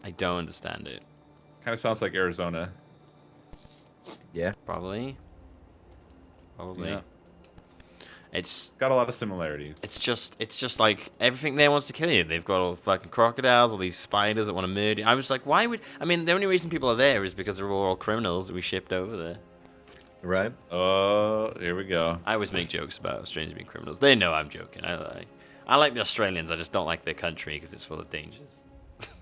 I don't understand it. Kind of sounds like Arizona. Yeah. Probably. Yeah. It's got a lot of similarities. It's just like everything there wants to kill you. They've got all the fucking crocodiles, all these spiders that want to murder you. I was like, why would... I mean, the only reason people are there is because they're all criminals that we shipped over there. Right. Oh, here we go. I always make jokes about Australians being criminals. They know I'm joking. I like the Australians. I just don't like their country because it's full of dangers.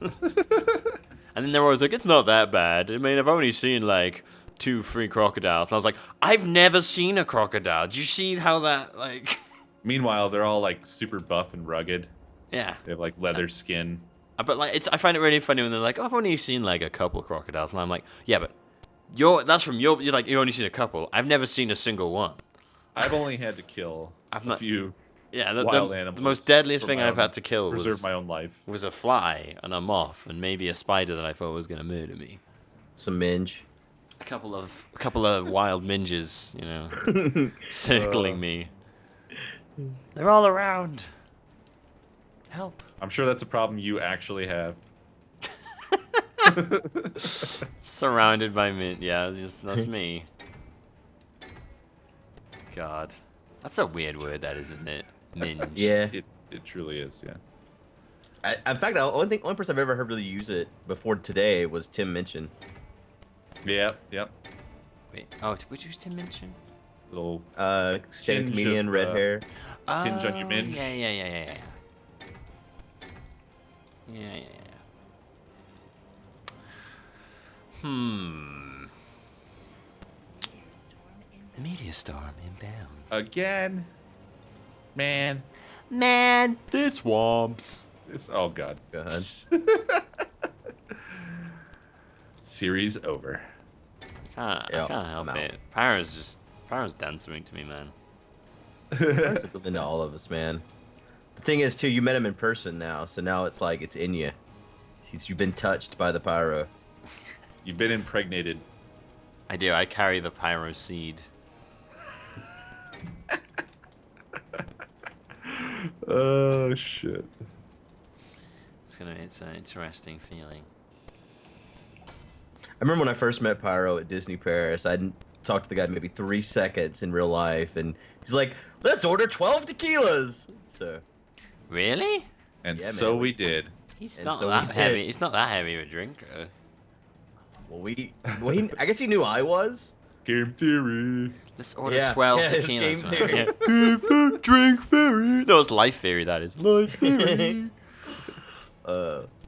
And then they're always like, it's not that bad. I mean, I've only seen like 2 free crocodiles. And I was like, I've never seen a crocodile. Do you see how that, like... Meanwhile, they're all like super buff and rugged. Yeah. They have like leather skin. But like, I find it really funny when they're like, oh, I've only seen like a couple crocodiles. And I'm like, yeah, but you're like, you only seen a couple. I've never seen a single one. I've only had to kill a few wild animals. The most deadliest thing I've had to kill preserve my own life. Was a fly and a moth and maybe a spider that I thought was gonna murder me. Some minge. A couple of wild minges, you know, circling me. They're all around. Help. I'm sure that's a problem you actually have. Surrounded by that's me. God. That's a weird word, that is, isn't it? Minge. Yeah. It truly is, yeah. In fact, the only person I've ever heard really use it before today was Tim Minchin. Yep. Wait, which was Tim Minchin? Little stand-up comedian, red hair. Tinge on your minge. Yeah. Meteor storm inbound. Again? Man. This swamps. Oh, God. Series over. I can't help it. Pyro's done something to me, man. It's something to all of us, man. The thing is, too, you met him in person now, so now it's like it's in you. You've been touched by the pyro. You've been impregnated. I do. I carry the pyro seed. Oh, shit. It's an interesting feeling. I remember when I first met Pyro at Disney Paris. I talked to the guy maybe 3 seconds in real life, and he's like, "Let's order 12 tequilas." So. Really? And yeah, so we did. He's not that heavy. He's not that heavy of a drinker. Well, I guess he knew I was. Game theory. Let's order 12 tequilas, man. Yeah. Drink theory. No, it's life theory, that is. Life theory.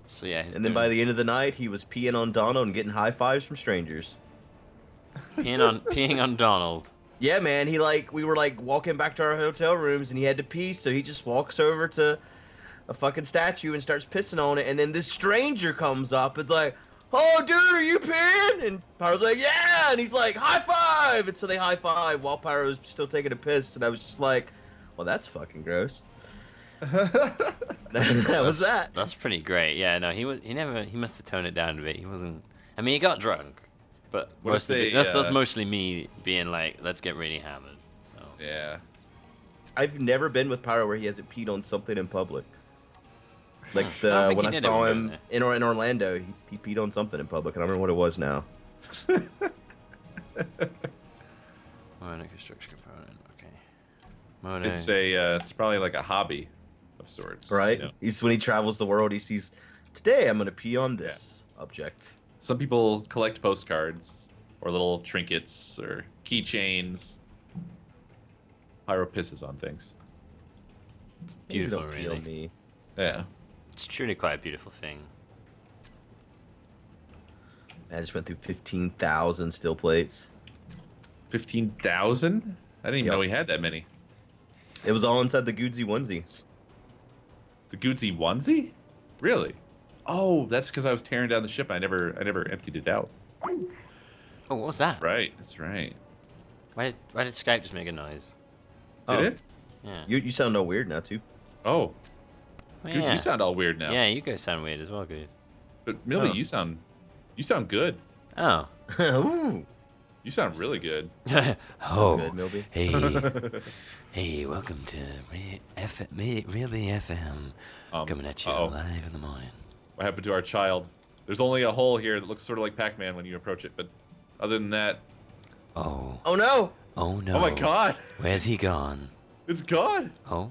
So yeah. And then by the end of the night, he was peeing on Donald and getting high fives from strangers. Peeing on Donald. Yeah, man. We were like walking back to our hotel rooms, and he had to pee, so he just walks over to a fucking statue and starts pissing on it. And then this stranger comes up. It's like, "Oh, dude, are you peeing?" And Pyro's like, "Yeah." And he's like, "High five!" And so they high five while Pyro's still taking a piss. And I was just like, well, that's fucking gross. that was that. That's pretty great. Yeah, no, he must have toned it down a bit. He wasn't. I mean, he got drunk, but that's mostly me being like, let's get really hammered. So. Yeah. I've never been with Pyro where he hasn't peed on something in public. Like when I saw him in Orlando, he peed on something in public. I don't remember what it was now. Mono construction component. Okay. It's probably like a hobby of sorts, right? You know? He's when he travels the world, he sees, today I'm gonna pee on this object. Some people collect postcards or little trinkets or keychains. Pyro pisses on things. It's beautiful, really. Yeah. It's truly quite a beautiful thing. I just went through 15,000 still plates. 15,000? I didn't even know we had that many. It was all inside the Goodsy onesie. The Goodsy onesie? Really? Oh, that's because I was tearing down the ship. I never emptied it out. Oh, what was that? That's right. Why did Skype just make a noise? Did it? Yeah. You sound all weird now too. Oh. Well, Dude, you sound all weird now. Yeah, you guys sound weird as well, good. But Millie, you sound good. Oh. Ooh. You sound really good. Oh. Good, Milby. Hey. Hey, welcome to Really FM. Coming at you live in the morning. What happened to our child? There's only a hole here that looks sort of like Pac-Man when you approach it, but other than that, Oh. Oh no! Oh no. oh my god, Where's he gone? it's gone. Oh.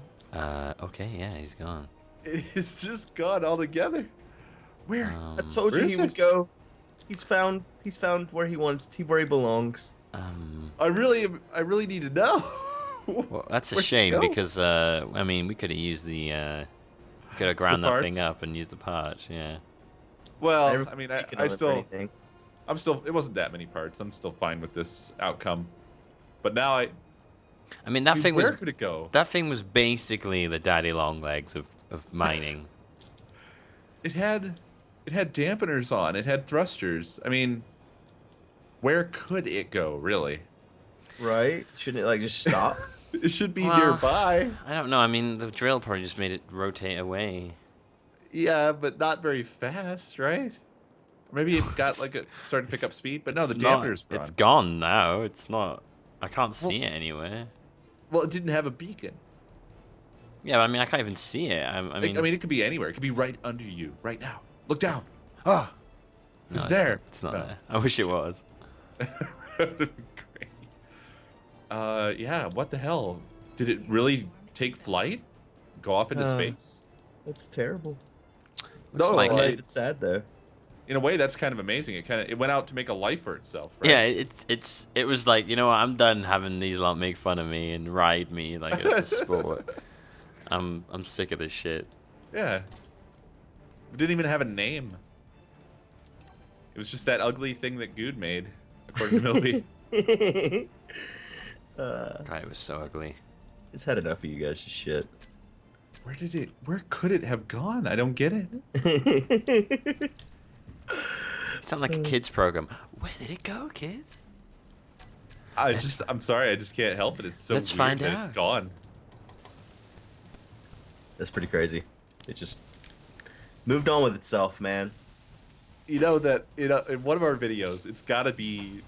Okay. Yeah, he's gone. It's just gone altogether. Where? I told Where you is he it? would go. He's found where he wants. Where he belongs. I really need to know. Well, that's a Where'd he shame go? because I mean, we could have used we could have ground that thing parts? up and used the parts. Yeah. Well, Never I mean, thinking I of it or still, anything. I'm still. It wasn't that many parts. I'm still fine with this outcome. But now I mean, that dude, thing where was could it go? that thing was basically the daddy long legs of mining. It had dampeners on. It had thrusters. I mean, where could it go, really? Right? Shouldn't it like just stop? It should be Well, nearby. I don't know. I mean, the drill probably just made it rotate away. Yeah, but not very fast, right? Or maybe it got like a started to pick up speed, but no, the dampeners were It's on. gone now. It's not. I can't see it anywhere. Well, it didn't have a beacon. Yeah, but I mean, I can't even see it. I mean, It could be anywhere. It could be right under you, right now. Look down. oh, It's there. It's not No. there. I wish it was. Great. Yeah. What the hell? Did it really take flight? Go off into space? That's terrible. Looks No, like Well, it. it's sad though. In a way, that's kind of amazing. It went out to make a life for itself, right? Yeah, it was like, you know what? I'm done having these lot make fun of me and ride me like it's a sport. I'm sick of this shit. Yeah. It didn't even have a name. It was just that ugly thing that Good made, according to Millbeeful. God, it was so ugly. It's had enough of you guys' shit. Where could it have gone? I don't get it. You sound like a kids program. Where did it go, kids? I'm sorry, I just can't help it. It's so Let's weird find that out. it's gone. That's pretty crazy. It just moved on with itself, man. You know that in one of our videos, it's got to be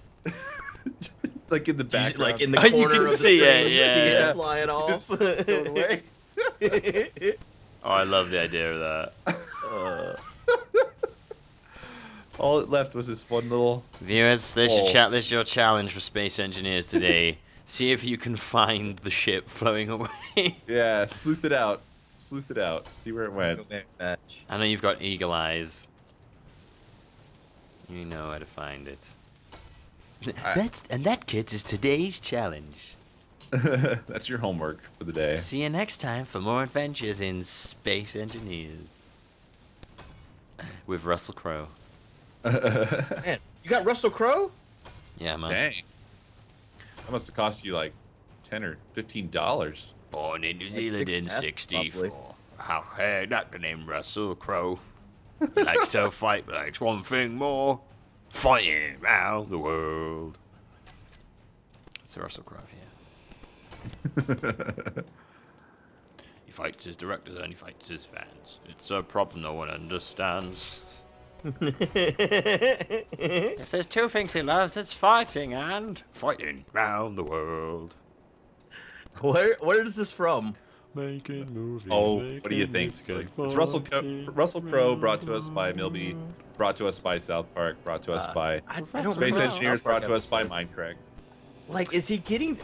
like in the background, Like in the Oh, you corner can of the see it, screen, yeah, see yeah. it flying off. going away. Oh, I love the idea of that. All it left was this one little. Viewers, there's Oh. there's your challenge for space engineers today. See if you can find the ship floating away. Yeah, sleuth it out. Sleuth it out. See where it went. Match. I know you've got eagle eyes. You know where to find it. That, kids, is today's challenge. That's your homework for the day. See you next time for more adventures in Space Engineers. With Russell Crowe. Man, you got Russell Crowe? Yeah, man. Dang. That must have cost you like $10 or $15. Born in New Like Zealand in 6 '64. probably. How heard not the name Russell Crowe. He likes to fight, but likes one thing more: fighting around the world. It's a Russell Crowe, yeah. He fights his directors and he fights his fans. It's a problem no one understands. If there's two things he loves, it's fighting and fighting around the world. Where is this from? Making movies. Oh, what do you think? It's Russell Crowe, brought to us by Milby, brought to us by South Park, brought to us by I don't Space remember Engineers, South Park brought to us by episodes. Minecraft. Like,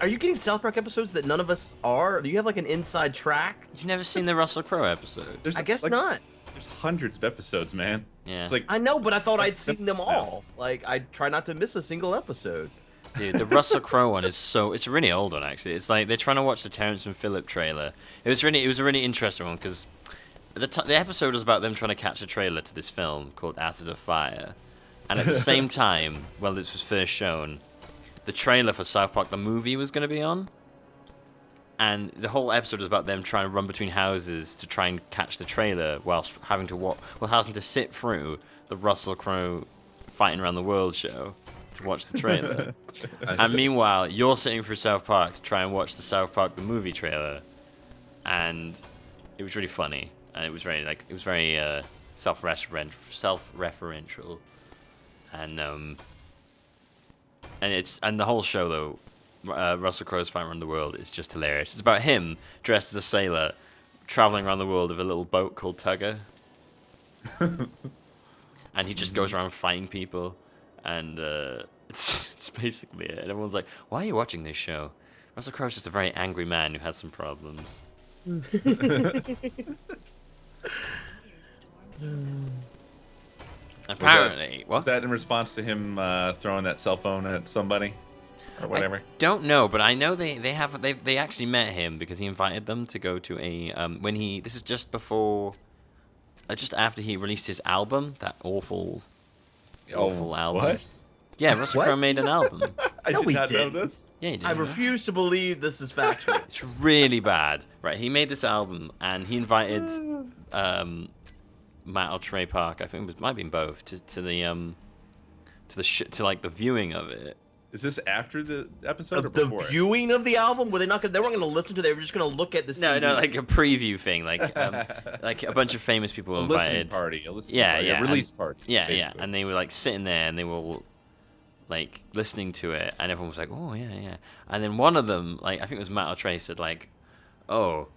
are you getting South Park episodes that none of us are? Do you have like an inside track? You've never seen the Russell Crowe episode? There's, I guess like, not. There's hundreds of episodes, man. Yeah. It's like I know, but I thought I'd seen them all. Like, I try not to miss a single episode. Dude, the Russell Crowe one is it's a really old one actually. It's like they're trying to watch the Terrence and Phillip trailer. It was a really interesting one because the episode was about them trying to catch a trailer to this film called Ashes of Fire, and at the same time, while this was first shown, the trailer for South Park the movie was going to be on, and the whole episode was about them trying to run between houses to try and catch the trailer whilst having to sit through the Russell Crowe fighting around the world show to watch the trailer. And meanwhile, you're sitting through South Park to try and watch the South Park the movie trailer, and it was really funny, and it was very self-referential, and the whole show though, Russell Crowe's fight around the world is just hilarious. It's about him dressed as a sailor, traveling around the world with a little boat called Tugger. and he just goes around fighting people, and it's basically it. And everyone's like, "Why are you watching this show?" Russell Crowe's just a very angry man who has some problems. Apparently, Was that in response to him throwing that cell phone at somebody or whatever? I don't know, but I know they actually met him because he invited them to go to a this is just before, just after he released his album, that awful album. What? Yeah, Russell What? Crowe made an album. I No, did we not know didn't. this. Yeah, he did. I refuse to believe this is factual. It's really bad. Right, he made this album and he invited Matt or Trey Park, I think might have been both, to the like the viewing of it. Is this after the episode or The before? viewing of the album? Were they not? They weren't going to listen to it. They were just going to look at the CD. No, like a preview thing, like a bunch of famous people A were listening invited. party. A listening Yeah, party. yeah, A release and- party. Yeah, basically. and they were like sitting there and they were like listening to it, and everyone was like, "Oh yeah, yeah." And then one of them, like I think it was Matt or Trey, said like, "Oh,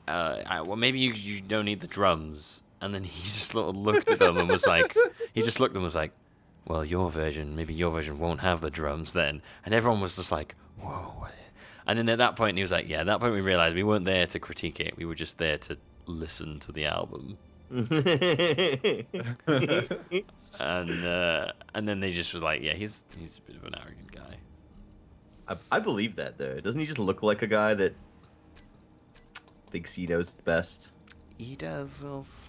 well maybe you don't need the drums." And then he just looked at them and was like, "Well, maybe your version won't have the drums then." And everyone was just like, "Whoa." And then at that point, he was like, "Yeah." At that point, we realized we weren't there to critique it. We were just there to listen to the album. And then they just was like, "Yeah, he's a bit of an arrogant guy." I believe that though. Doesn't he just look like a guy that thinks he knows the best? He does. Wills.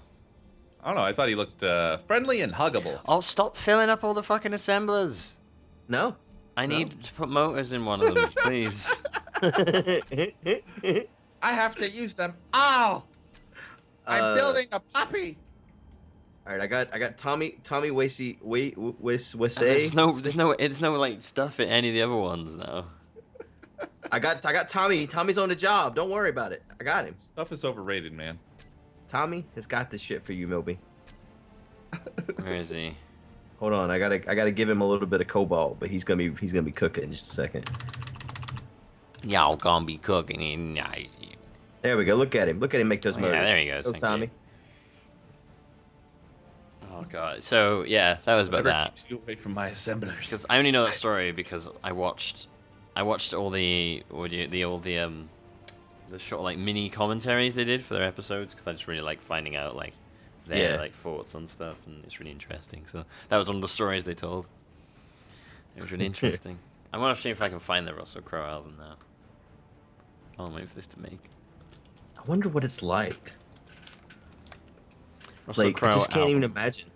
I don't know. I thought he looked friendly and huggable. Oh, stop filling up all the fucking assemblers. No. I need to put motors in one of them, please. I have to use them all. I'm building a puppy. All right, I got Tommy Wasey There's no like stuff in any of the other ones now. I got Tommy. Tommy's on the job. Don't worry about it. I got him. Stuff is overrated, man. Tommy has got this shit for you, Milby. Where is he? Hold on, I gotta give him a little bit of cobalt, but he's gonna be cooking in just a second. Y'all gonna be cooking in. There we go. Look at him make those motors. Yeah, there he goes. Oh, thank Tommy. you. Oh god. So yeah, that was about Whatever that. keeps you away from my assemblers. Because I only know that story because I watched all the short like mini commentaries they did for their episodes because I just really like finding out like their like thoughts on stuff, and it's really interesting. So that was one of the stories they told. It was really interesting. I want to see if I can find the Russell Crowe album now. I'll wait for this to make. I wonder what it's like. Russell Like, Crowe I just can't even album. imagine.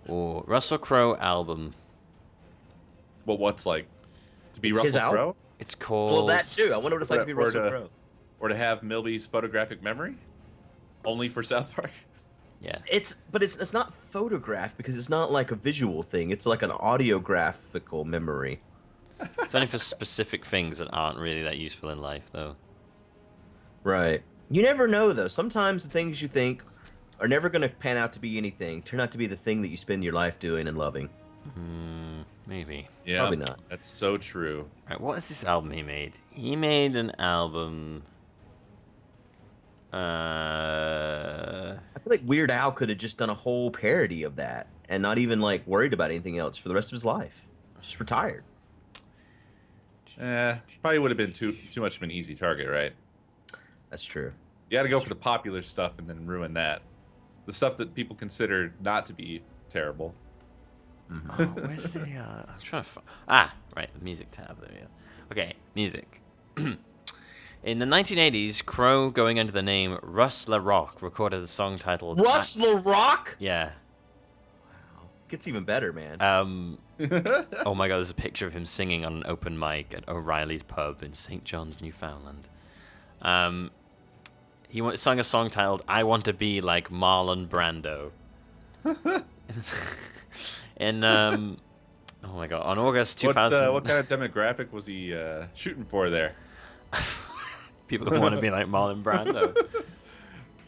Or Russell Crowe album. Well, what's like to be It's his Russell album? Crowe, It's called. Well, that too. I wonder what it's like to be Or Russell to- Crowe. or to have Milby's photographic memory, only for South Park? Yeah. But it's not photographed because it's not like a visual thing. It's like an audiographical memory. It's only for specific things that aren't really that useful in life, though. Right. You never know though. Sometimes the things you think are never going to pan out to be anything turn out to be the thing that you spend your life doing and loving. Maybe. Yeah, Probably not. That's so true. Right, what is this album he made? He made an album. I feel like Weird Al could have just done a whole parody of that and not even like worried about anything else for the rest of his life. Just retired. Probably would have been too much of an easy target, right? That's true. You got to go for the popular stuff and then ruin that. The stuff that people consider not to be terrible. Oh, where's the? I'm trying to. Right, the music tab. There we go. Okay, music. In the 1980s, Crow, going under the name Russ LaRock, recorded a song titled Russ LaRock? Yeah. Gets even better, man. Oh my god, there's a picture of him singing on an open mic at O'Reilly's pub in St. John's, Newfoundland. He sung a song titled "I Want to Be Like Marlon Brando." And oh my god, on August 2000. What kind of demographic was he shooting for there? People that want to be like Marlon Brando.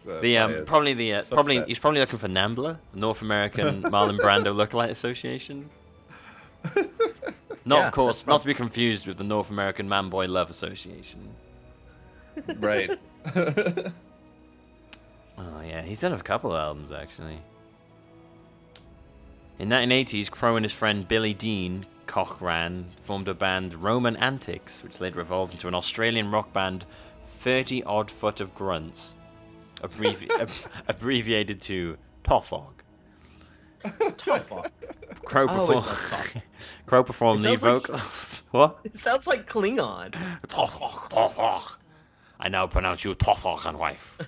So, Probably subset. he's probably looking for NAMBLA, North American Marlon Brando Lookalike Association. Not, Yeah, of course, that's not to be confused with the North American Man Boy Love Association. Right. Oh yeah, he's done a couple of albums actually. In 1980s, Crow and his friend Billy Dean Cochran formed a band Roman Antics, which later evolved into an Australian rock band 30 Odd Foot of Grunts, abbreviated to TOFOG. Tough. Crow, I always loved Toff. Crow performed It lead sounds vocals. What? It sounds like Klingon. TOFOG, TOFOG. I now pronounce you TOFOG and wife.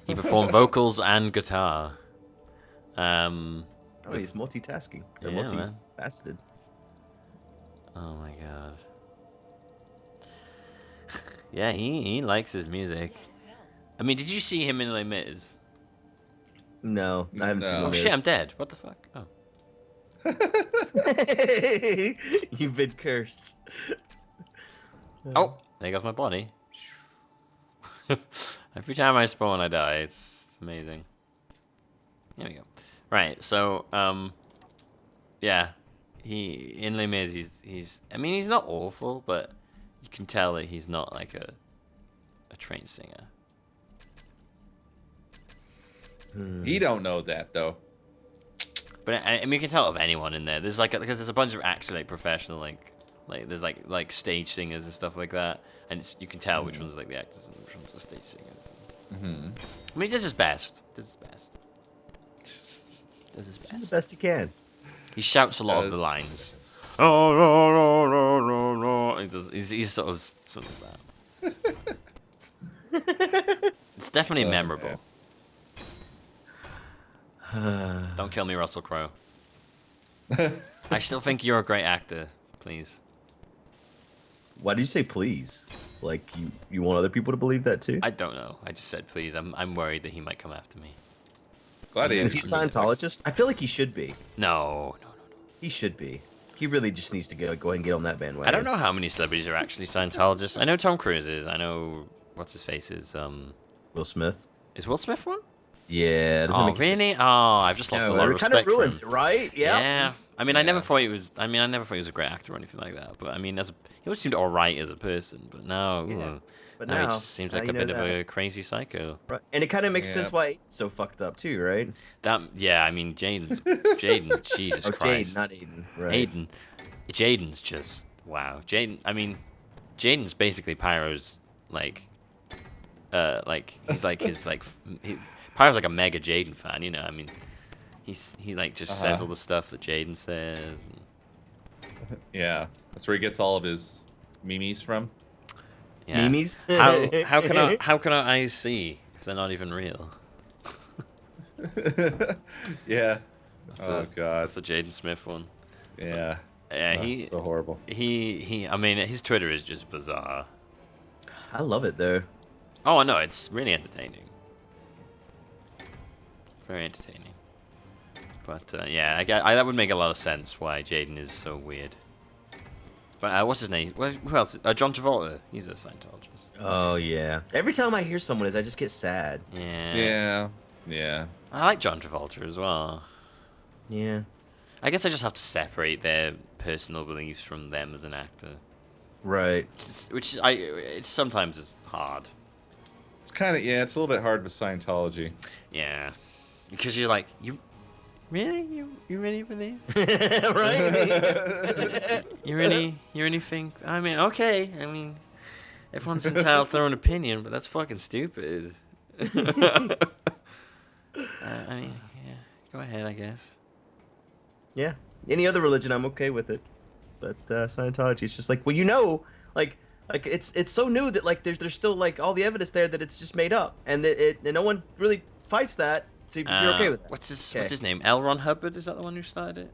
He performed vocals and guitar. Oh, he's multitasking. Or Yeah, man. multifaceted. Oh my god. Yeah, he likes his music. I mean, did you see him in Les Mis? No, I haven't seen No. the Oh shit, I'm dead. What the fuck? Oh. You've been cursed. Oh, there goes my body. Every time I spawn, I die. It's amazing. There we go. Right, so, yeah. In Les Mis, he's I mean, he's not awful, but you can tell that he's not like a trained singer. He don't know that though. But I mean, you can tell of anyone in there. There's because there's a bunch of actually professional there's like stage singers and stuff like that, and you can tell which ones are like the actors and which ones are the stage singers. Mm-hmm. I mean, this is best. This is best. This is Do best. the best you can. He shouts a lot of the Does. lines. Oh, no, no, no, no, no. He's sort of that. It's definitely memorable. Don't kill me, Russell Crowe. I still think you're a great actor. Please. Why did you say please? Like you want other people to believe that too? I don't know. I just said please. I'm worried that he might come after me. Glad he Is he a Scientologist? I feel like he should be. No. He should be. He really just needs to go ahead and get on that bandwagon. I don't know how many celebrities are actually Scientologists. I know Tom Cruise is. I know what's his face is. Will Smith. Is Will Smith one? Yeah. Oh really? Oh, I've just lost a lot of It kind respect of for him. ruins it, right? Yeah. Yeah. I mean, I never Yeah. thought he was. I mean, I never thought he was a great actor or anything like that. But I mean, he always seemed alright as a person. But now, Yeah. But now he now just seems now like you a know bit of that. a crazy psycho. Right. And it kind of makes Yeah. sense why it's so fucked up too, right? Yeah. I mean, Jaden, Jesus Oh, Christ. Jade, not Aiden. Right. Aiden. Jaden's just wow. Jaden's basically Pyro's he's like his Pyro's like a mega Jaden fan, you know. I mean, he like just says all the stuff that Jaden says. And, Yeah, that's where he gets all of his memes from. yeah. Memes. How can our eyes see if they're not even real? Yeah. That's Oh god. That's a Jaden Smith one. Yeah. Yeah, That's so horrible. I mean, his Twitter is just bizarre. I love it though. Oh, I know, it's really entertaining. Very entertaining. But yeah, that would make a lot of sense why Jaden is so weird. But what's his name? Who else? John Travolta. He's a Scientologist. Oh yeah. Every time I hear someone is, I just get sad. Yeah. Yeah. Yeah. I like John Travolta as well. Yeah. I guess I just have to separate their personal beliefs from them as an actor, Right. it's sometimes is hard. It's kind of it's a little bit hard with Scientology. Yeah, because you're like, you really believe? Right. You really think? I mean, okay. I mean, everyone's entitled to their own opinion, but that's fucking stupid. I mean, yeah. Go ahead, I guess. Yeah. Any other religion, I'm okay with it. But Scientology, it's just like, well, like it's so new that like there's still like all the evidence there that it's just made up, and that and no one really fights that. So you're okay with that. What's Okay. his name? L. Ron Hubbard, is that the one who started it?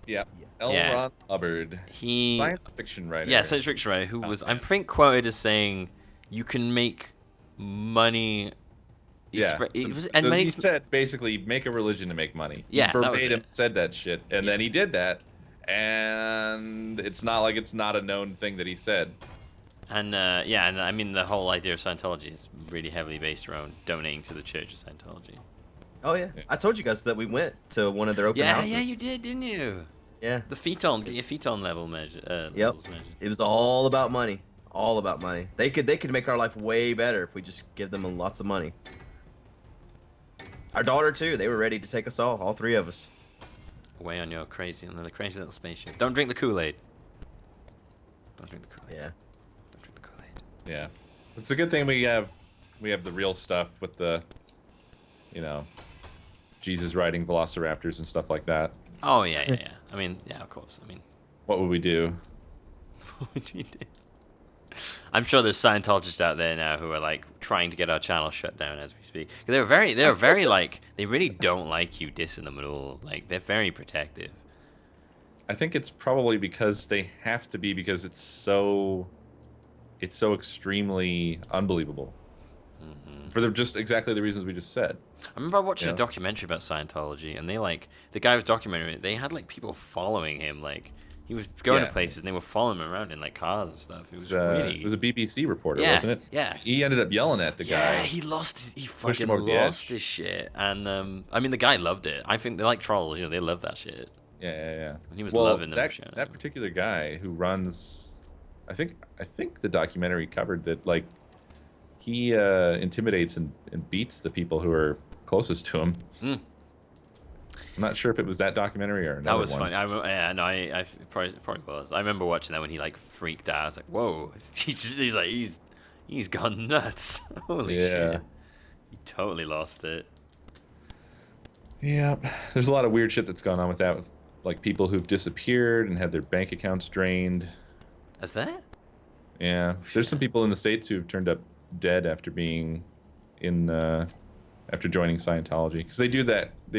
Yeah. Yes. L. Yeah. Ron Hubbard. He Science fiction writer. Yeah, science fiction writer who was, I'm man. think, quoted as saying, "You can make money." Yeah. And He said basically make a religion to make money. Yeah, He that was verbatim it. said that shit, and Yeah. then he did that, and it's not like it's not a known thing that he said. and I mean the whole idea of Scientology is really heavily based around donating to the Church of Scientology. Oh yeah. I told you guys that we went to one of their open Yeah, houses. yeah, you did, didn't you? Yeah. The Phaeton, get your Phaeton level measure. Yep. Levels measured. It was all about money. All about money. They could make our life way better if we just give them lots of money. Our daughter too. They were ready to take us all three of us. Away on the crazy little spaceship. Don't drink the Kool-Aid. Don't drink the Kool-Aid. Yeah. Don't drink the Kool-Aid. Yeah, it's a good thing we have the real stuff with the, Jesus riding velociraptors and stuff like that. Oh yeah. I mean, yeah, of course. I mean, What would we do? what would you do? I'm sure there's Scientologists out there now who are like trying to get our channel shut down as we speak. They're very like they really don't like you dissing them at all. Like they're very protective. I think it's probably because they have to be, because it's so extremely unbelievable. For just exactly the reasons we just said. I remember watching a documentary about Scientology, and the guy was documenting it. They had like people following him, like he was going to places, and they were following him around in like cars and stuff. It was really. It was a BBC reporter, wasn't it? Yeah. He ended up yelling at the guy. Yeah, he pushed him fucking over the lost edge. his shit, and I mean the guy loved it. I think they like trolls, they love that shit. Yeah. And he was loving them. That particular guy who runs, I think the documentary covered that, like, he intimidates and beats the people who are closest to him. Mm. I'm not sure if it was that documentary or another That was one. funny. I probably was. I remember watching that when he like freaked out. I was like, "Whoa!" He's gone nuts. Holy shit! He totally lost it. Yeah, there's a lot of weird shit that's gone on with that, with like people who've disappeared and had their bank accounts drained. Is that? Yeah, there's some people in the States who've turned up dead after being after joining Scientology, because they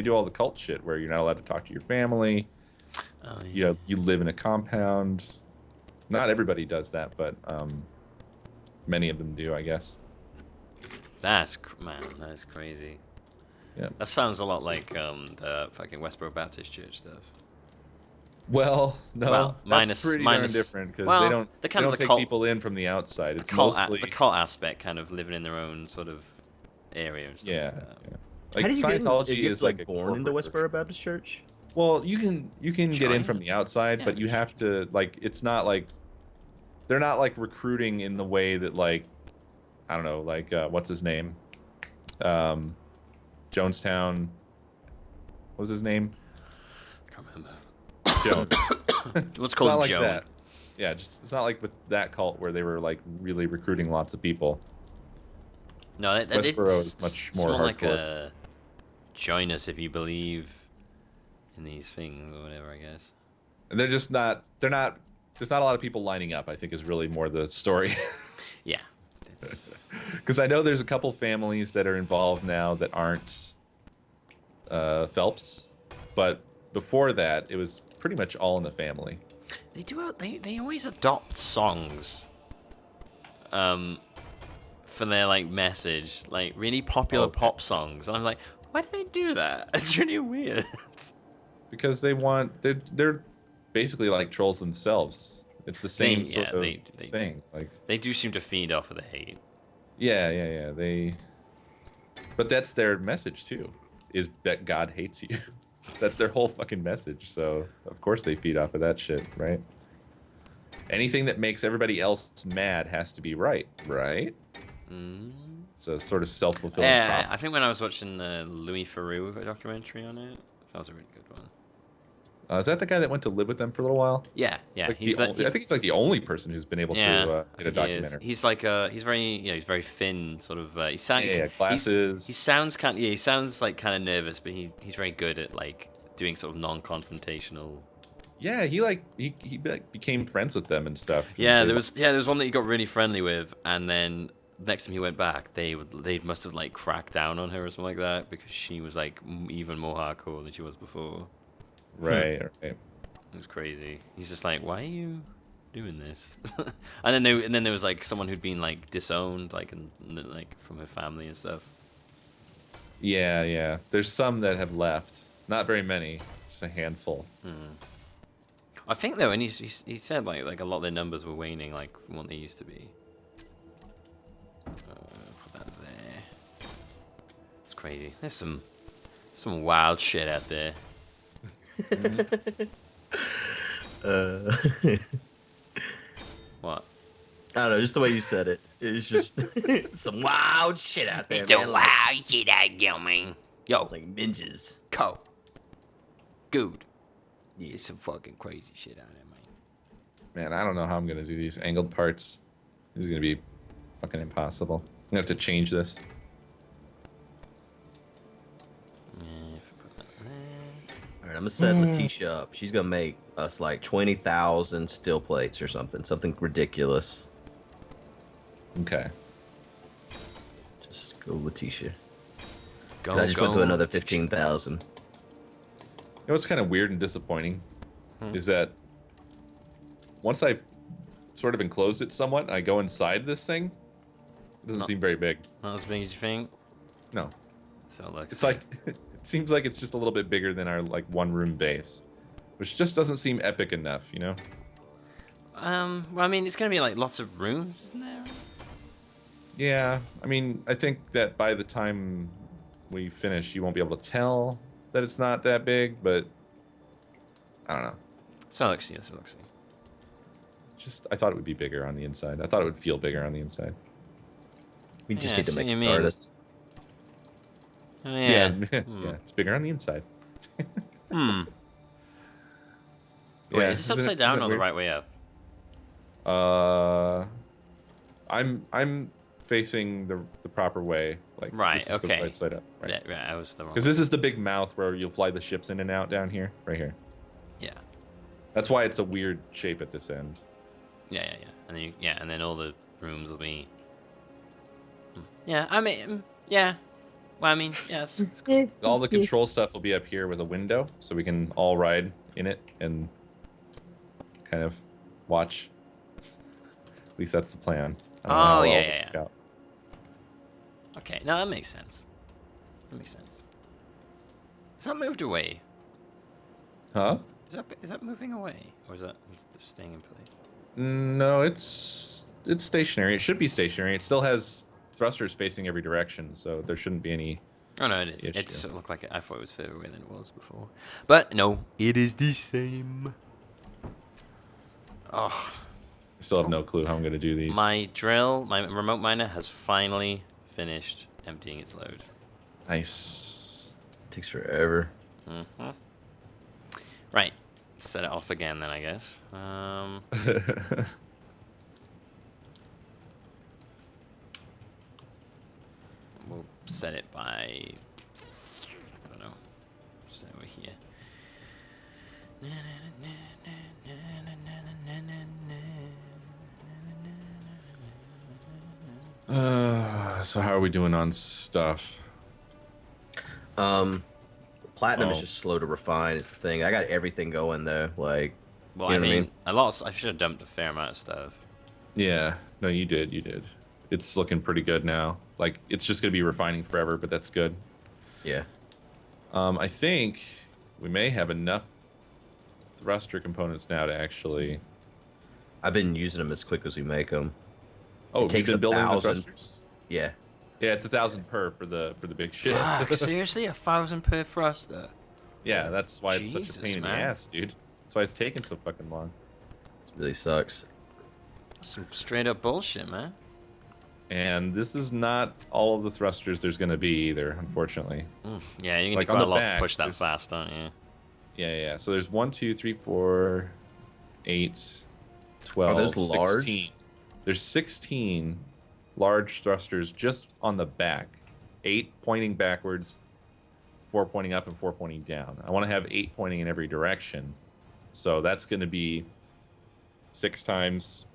do all the cult shit where you're not allowed to talk to your family. Oh, yeah. You live in a compound. Not everybody does that, but many of them do, I guess. That's crazy. Yeah. That sounds a lot like the fucking Westboro Baptist Church stuff. Well, no, Well, that's pretty darn different, because they don't take cult, people in from the outside. It's the mostly the cult aspect, kind of living in their own sort of area and stuff. yeah. Like that. Yeah. Like How do you Scientology is like a born into corporate Westboro Baptist Church? Well, you can get in from the outside, Yeah, but you have to, like, it's not like they're not like recruiting in the way that, like, I don't know, like what's his name, Jonestown. What was his name? Can't remember. Jones. What's It's called not like Joan? that. Yeah, it's not like with that cult where they were like really recruiting lots of people. No, Westboro is much more like hardcore. a join us if you believe in these things or whatever, I guess. And they're just not. They're not. There's not a lot of people lining up, I think, is really more the story. Yeah. It's, Because I know there's a couple families that are involved now that aren't Phelps, but before that, it was pretty much all in the family. they always adopt songs for their like message, like really popular pop songs, and I'm like, why do they do that? It's really weird. Because they're basically like trolls themselves. It's the same sort of thing. Like they do seem to feed off of the hate. yeah. But that's their message too, is that God hates you. That's their whole fucking message. So of course they feed off of that shit, right? Anything that makes everybody else mad has to be right? It's a sort of self-fulfilling Yeah, prop. I think when I was watching the Louis Theroux documentary on it, that was a really good one. Is that the guy that went to live with them for a little while? Yeah. Like I think he's like the only person who's been able to get a I think he is. documentary. He's like he's very thin, sort of. Glasses. He sounds he sounds like kind of nervous, but he's very good at like doing sort of non-confrontational. Yeah, he like became friends with them and stuff. Yeah, there was one that he got really friendly with, and then next time he went back, they must have like cracked down on her or something like that, because she was like even more hardcore than she was before. Right. It was crazy. He's just like, why are you doing this? and then there was like someone who'd been like disowned, like like from her family and stuff. Yeah. There's some that have left. Not very many, just a handful. I think though, and he said like a lot of their numbers were waning, like from what they used to be. Put that there. It's crazy. There's some wild shit out there. What? I don't know, just the way you said it. It was just some wild shit out there. It's a wild shit out going. Yo, Like ninjas. Cole. Good. Yeah, some fucking crazy shit out there, man. Man, I don't know how I'm gonna do these angled parts. This is gonna be fucking impossible. I'm gonna have to change this. Yeah, if I put that there. All right, I'm gonna set Letitia up. She's gonna make us like 20,000 steel plates or something ridiculous. Okay. Just go, Letitia. Go, I just went go. to another 15,000. You know what's kind of weird and disappointing is that once I sort of enclose it somewhat, I go inside this thing. It doesn't seem very big. Not as big as you think. No, So it looks. it's like it seems like it's just a little bit bigger than our like one room base, which just doesn't seem epic enough, you know? Well, I mean, it's gonna be like lots of rooms, isn't there? Yeah, I mean, I think that by the time we finish, you won't be able to tell that it's not that big, but I don't know. So let's see. Just I thought it would be bigger on the inside. I thought it would feel bigger on the inside. We just Yeah, need to so make you it mean- artists. Oh, yeah. Yeah, it's bigger on the inside. Hmm. Wait, is this upside down or the right way up? I'm facing the proper way. Like Right, this is the okay. right side up. Right. Yeah, right. I was the wrong. Because this is the big mouth where you'll fly the ships in and out down here, right here. Yeah. That's why it's a weird shape at this end. Yeah. And then and then all the rooms will be. Yeah, I mean, yeah. Well, I mean, yes. It's cool. All the control stuff will be up here with a window, so we can all ride in it and kind of watch. At least that's the plan. I don't know how Oh, it all yeah. worked out. Okay, no, that makes sense. Is that moved away? Huh? Is that moving away, or is that staying in place? No, it's stationary. It should be stationary. It still has thrusters facing every direction, so there shouldn't be any. Oh no, it is. Issue. It just looked like I thought it was further away than it was before, but no, it is the same. Oh, I still have no clue how I'm going to do these. my remote miner has finally finished emptying its load. Nice. Takes forever. Mm-hmm. Right, set it off again then, I guess. We'll set it by, I don't know, set it over here. So how are we doing on stuff? Platinum is Oh. just slow to refine is the thing. I got everything going though. Like, Well, you I know mean, what I I should have dumped a fair amount of stuff. Yeah. No, you did. It's looking pretty good now. Like, it's just going to be refining forever, but that's good. yeah. I think we may have enough thruster components now to actually... I've been using them as quick as we make them. Oh, It you've takes been building the 1,000. thrusters? Yeah. Yeah, it's 1,000 per for the big shit. Fuck, seriously, 1,000 per thruster? Yeah, that's why it's such Jesus, a pain in the man. ass, dude. That's why it's taking so fucking long. It really sucks. Some straight up bullshit, man. And this is not all of the thrusters there's going to be either, unfortunately. Yeah, you're gonna Like, need on quite a the lot back, to push that there's- fast, don't you? Yeah. So there's 1, 2, 3, 4, 8, 12, Are those large? 16. There's 16 large thrusters just on the back. 8 pointing backwards, 4 pointing up, and 4 pointing down. I want to have 8 pointing in every direction. So that's going to be 6 times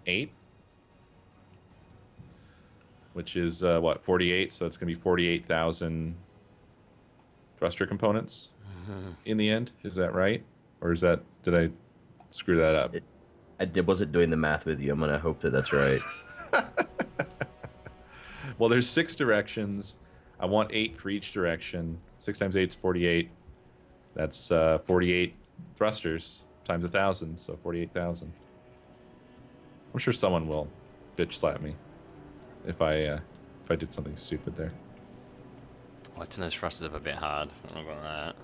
8, which is what, 48? So it's going to be 48,000 thruster components in the end. Is that right? Or did I screw that up? Wasn't doing the math with you. I'm gonna hope that that's right. Well, there's 6 directions. I want 8 for each direction. 6 times 8 is 48. That's 48 thrusters times 1,000, so 48,000. I'm sure someone will bitch slap me if I did something stupid there. Well, turn those thrusters up a bit hard. I don't know about that.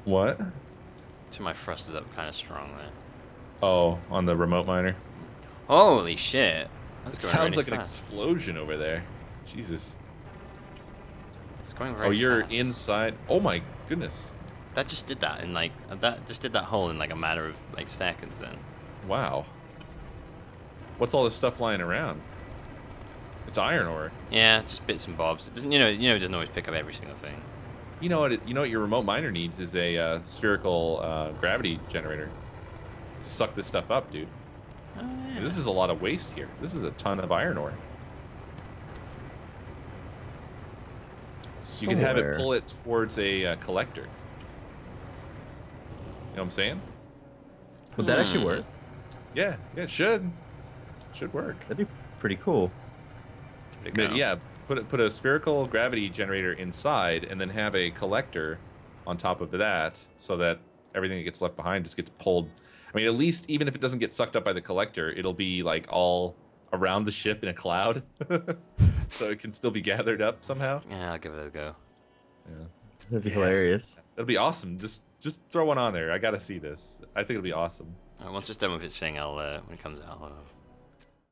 What? Turn my thrusters up kind of strong there. Oh, on the remote miner. Holy shit! That's It going sounds really like an fast. explosion over there. Jesus. It's going very Oh, you're fast. inside. Oh my goodness. That just did that in like that just did that hole in like a matter of like seconds. Then. Wow. What's all this stuff lying around? It's iron ore. Yeah, just bits and bobs. It doesn't, it doesn't always pick up every single thing. You know what? You know what your remote miner needs is a spherical gravity generator to suck this stuff up, dude. Oh, yeah. This is a lot of waste here. This is a ton of iron ore. You can have it pull it towards a collector. You know what I'm saying? Would that actually work? Yeah, it should. Should work. That'd be pretty cool. Yeah, put a spherical gravity generator inside, and then have a collector on top of that, so that everything that gets left behind just gets pulled. I mean, at least even if it doesn't get sucked up by the collector, it'll be like all around the ship in a cloud, so it can still be gathered up somehow. Yeah, I'll give it a go. Yeah, That'd be hilarious. it'll be awesome. Just throw one on there. I gotta see this. I think it'll be awesome. Once it's done with its thing, I'll when it comes out,